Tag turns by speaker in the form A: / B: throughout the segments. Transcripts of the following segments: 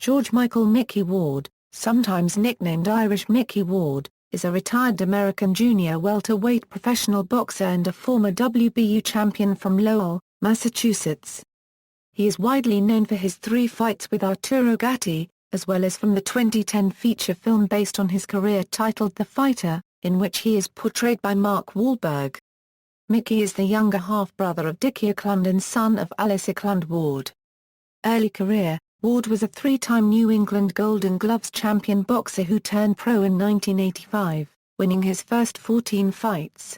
A: George Michael Micky Ward, sometimes nicknamed Irish Micky Ward, is a retired American junior welterweight professional boxer and a former WBU champion from Lowell, Massachusetts. He is widely known for his 3 fights with Arturo Gatti, as well as from the 2010 feature film based on his career titled The Fighter, in which he is portrayed by Mark Wahlberg. Micky is the younger half-brother of Dicky Eklund and son of Alice Eklund-Ward. Early career: Ward was a 3-time New England Golden Gloves champion boxer who turned pro in 1985, winning his first 14 fights.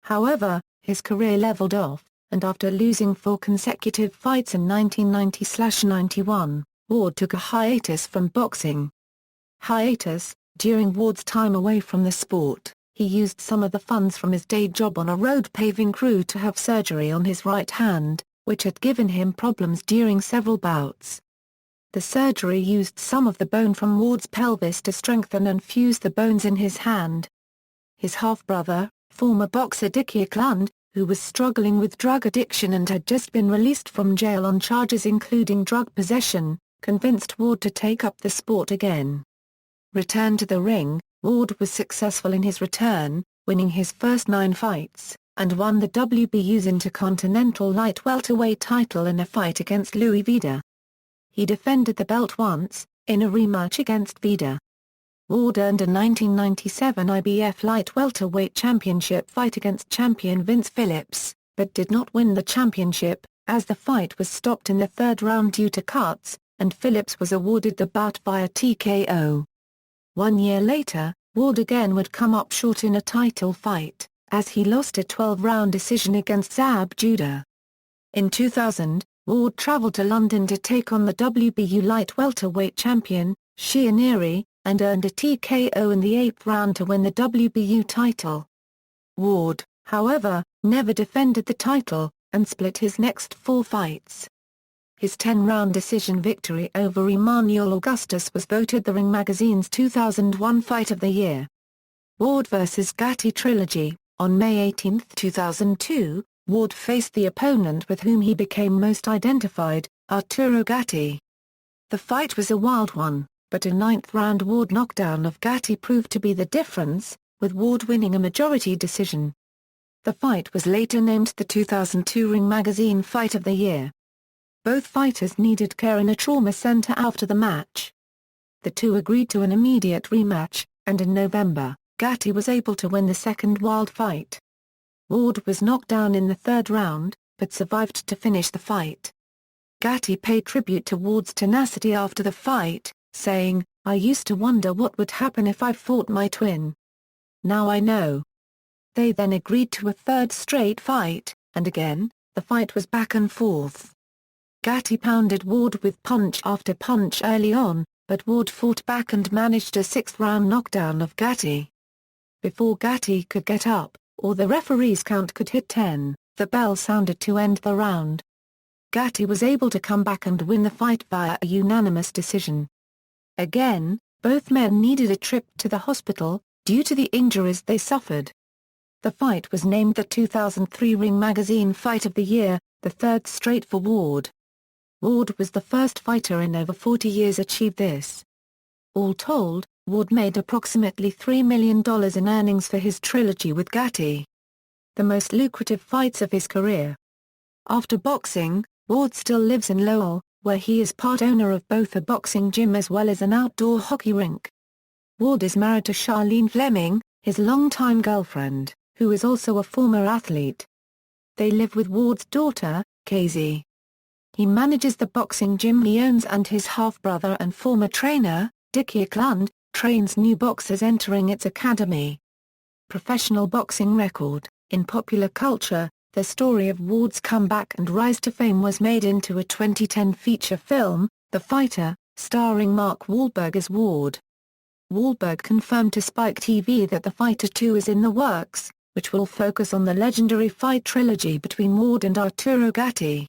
A: However, his career leveled off, and after losing 4 consecutive fights in 1990-91, Ward took a hiatus from boxing. During Ward's time away from the sport, he used some of the funds from his day job on a road paving crew to have surgery on his right hand, which had given him problems during several bouts. The surgery used some of the bone from Ward's pelvis to strengthen and fuse the bones in his hand. His half-brother, former boxer Dicky Eklund, who was struggling with drug addiction and had just been released from jail on charges including drug possession, convinced Ward to take up the sport again. Return to the ring: Ward was successful in his return, winning his first 9 fights, and won the WBU's Intercontinental Light Welterweight title in a fight against Louis Vida. He defended the belt once, in a rematch against Vida. Ward earned a 1997 IBF Light Welterweight Championship fight against champion Vince Phillips, but did not win the championship, as the fight was stopped in the 3rd round due to cuts, and Phillips was awarded the bout via TKO. 1 year later, Ward again would come up short in a title fight, as he lost a 12-round decision against Zab Judah. In 2000, Ward traveled to London to take on the WBU light welterweight champion, Sheer Neary, and earned a TKO in the 8th round to win the WBU title. Ward, however, never defended the title, and split his next 4 fights. His 10-round decision victory over Emmanuel Augustus was voted the Ring magazine's 2001 Fight of the Year. Ward vs. Gatti Trilogy: On May 18, 2002, Ward faced the opponent with whom he became most identified, Arturo Gatti. The fight was a wild one, but a 9th-round Ward knockdown of Gatti proved to be the difference, with Ward winning a majority decision. The fight was later named the 2002 Ring magazine Fight of the Year. Both fighters needed care in a trauma center after the match. The two agreed to an immediate rematch, and in November, Gatti was able to win the second wild fight. Ward was knocked down in the 3rd round, but survived to finish the fight. Gatti paid tribute to Ward's tenacity after the fight, saying, "I used to wonder what would happen if I fought my twin. Now I know." They then agreed to a 3rd straight fight, and again, the fight was back and forth. Gatti pounded Ward with punch after punch early on, but Ward fought back and managed a 6th-round knockdown of Gatti. Before Gatti could get up, or the referee's count could hit 10, the bell sounded to end the round. Gatti was able to come back and win the fight via a unanimous decision. Again, both men needed a trip to the hospital, due to the injuries they suffered. The fight was named the 2003 Ring magazine Fight of the Year, the 3rd straight for Ward. Ward was the first fighter in over 40 years achieve this. All told, Ward made approximately $3 million in earnings for his trilogy with Gatti. The most lucrative fights of his career. After boxing, Ward still lives in Lowell, where he is part owner of both a boxing gym as well as an outdoor hockey rink. Ward is married to Charlene Fleming, his longtime girlfriend, who is also a former athlete. They live with Ward's daughter, Casey. He manages the boxing gym he owns, and his half-brother and former trainer, Dicky Eklund, trains new boxers entering its academy. Professional boxing record: In popular culture, the story of Ward's comeback and rise to fame was made into a 2010 feature film, The Fighter, starring Mark Wahlberg as Ward. Wahlberg confirmed to Spike TV that The Fighter 2 is in the works, which will focus on the legendary fight trilogy between Ward and Arturo Gatti.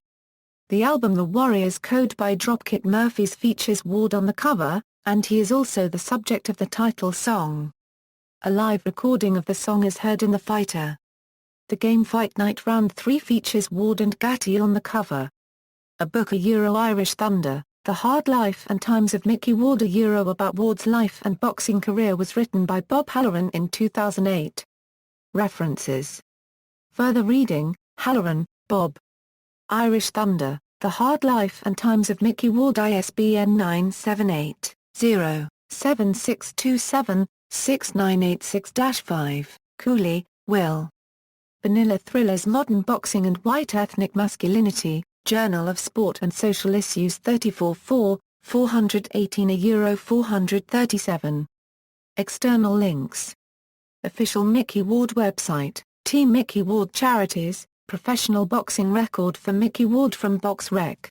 A: The album The Warrior's Code by Dropkick Murphys features Ward on the cover, and he is also the subject of the title song. A live recording of the song is heard in The Fighter. The game Fight Night Round 3 features Ward and Gatti on the cover. A book Irish Thunder, The Hard Life and Times of Micky Ward. A Euro about Ward's life and boxing career was written by Bob Halloran in 2008. References. Further reading, Halloran, Bob. Irish Thunder, The Hard Life and Times of Micky Ward. ISBN 978-0-7627-6986-5. Cooley, Will. Vanilla Thrillers. Modern Boxing and White Ethnic Masculinity, Journal of Sport and Social Issues. 34 418 Euro 437. External links. Official Micky Ward website, Team Micky Ward Charities, professional boxing record for Micky Ward from BoxRec.